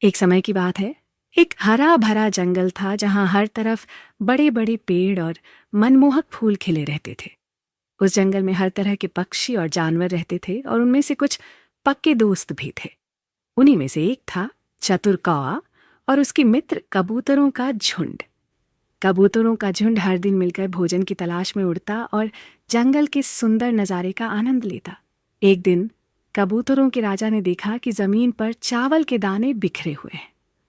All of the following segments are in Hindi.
एक समय की बात है। एक हरा भरा जंगल था जहां हर तरफ बड़े बड़े पेड़ और मनमोहक फूल खिले रहते थे। उस जंगल में हर तरह के पक्षी और जानवर रहते थे और उनमें से कुछ पक्के दोस्त भी थे। उन्हीं में से एक था चतुर कौआ और उसके मित्र कबूतरों का झुंड। कबूतरों का झुंड हर दिन मिलकर भोजन की तलाश में उड़ता और जंगल के सुंदर नज़ारे का आनंद लेता। एक दिन कबूतरों के राजा ने देखा कि जमीन पर चावल के दाने बिखरे हुए हैं।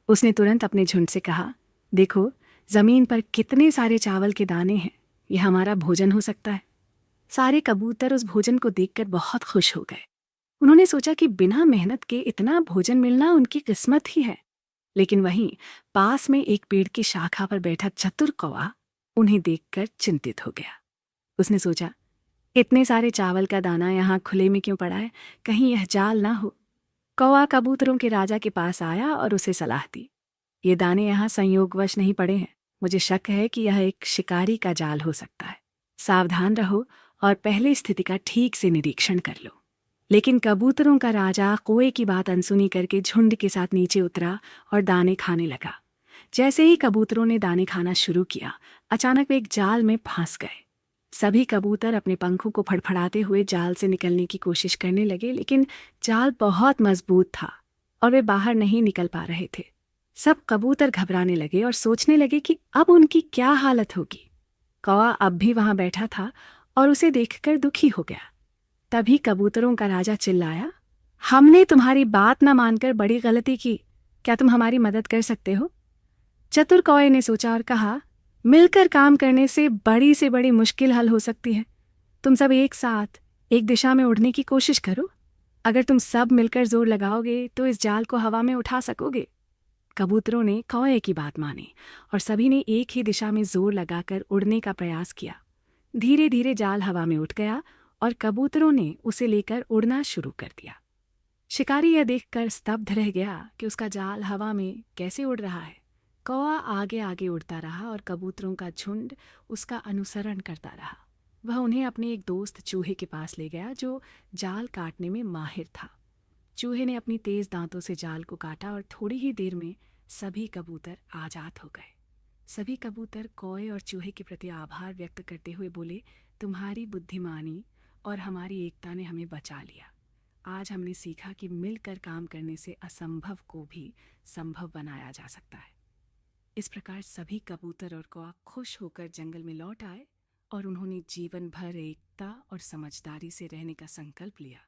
उसने तुरंत अपने झुंड से कहा, देखो, जमीन पर कितने सारे चावल के दाने हैं, ये हमारा भोजन हो सकता है। सारे कबूतर उस भोजन को देखकर बहुत खुश हो गए। उन्होंने सोचा कि बिना मेहनत के इतना भोजन मिलना उनकी किस्मत ही है। लेकिन वहीं पास में एक पेड़ की शाखा पर बैठा चतुर कौवा उन्हें देखकर चिंतित हो गया। उसने सोचा, इतने सारे चावल का दाना यहाँ खुले में क्यों पड़ा है, कहीं यह जाल ना हो। कौवा कबूतरों के राजा के पास आया और उसे सलाह दी, ये दाने यहाँ संयोगवश नहीं पड़े हैं। मुझे शक है कि यह एक शिकारी का जाल हो सकता है। सावधान रहो और पहले स्थिति का ठीक से निरीक्षण कर लो। लेकिन कबूतरों का राजा कौवे की बात अनसुनी करके झुंड के साथ नीचे उतरा और दाने खाने लगा। जैसे ही कबूतरों ने दाने खाना शुरू किया, अचानक वे एक जाल में फंस गए। सभी कबूतर अपने पंखों को फड़फड़ाते हुए जाल से निकलने की कोशिश करने लगे, लेकिन जाल बहुत मजबूत था और वे बाहर नहीं निकल पा रहे थे। सब कबूतर घबराने लगे और सोचने लगे कि अब उनकी क्या हालत होगी। कौवा अब भी वहां बैठा था और उसे देखकर दुखी हो गया। तभी कबूतरों का राजा चिल्लाया, हमने तुम्हारी बात न मानकर बड़ी गलती की, क्या तुम हमारी मदद कर सकते हो? चतुर कौवे ने सोचा और कहा, मिलकर काम करने से बड़ी मुश्किल हल हो सकती है। तुम सब एक साथ एक दिशा में उड़ने की कोशिश करो। अगर तुम सब मिलकर जोर लगाओगे तो इस जाल को हवा में उठा सकोगे। कबूतरों ने कौवे की बात मानी और सभी ने एक ही दिशा में जोर लगाकर उड़ने का प्रयास किया। धीरे धीरे जाल हवा में उठ गया और कबूतरों ने उसे लेकर उड़ना शुरू कर दिया। शिकारी यह देखकर स्तब्ध रह गया कि उसका जाल हवा में कैसे उड़ रहा है। कौवा आगे आगे उड़ता रहा और कबूतरों का झुंड उसका अनुसरण करता रहा। वह उन्हें अपने एक दोस्त चूहे के पास ले गया जो जाल काटने में माहिर था। चूहे ने अपनी तेज दांतों से जाल को काटा और थोड़ी ही देर में सभी कबूतर आजाद हो गए। सभी कबूतर कौवे और चूहे के प्रति आभार व्यक्त करते हुए बोले, तुम्हारी बुद्धिमानी और हमारी एकता ने हमें बचा लिया। आज हमने सीखा कि मिलकर काम करने से असंभव को भी संभव बनाया जा सकता है। इस प्रकार सभी कबूतर और कौवा खुश होकर जंगल में लौट आए और उन्होंने जीवन भर एकता और समझदारी से रहने का संकल्प लिया।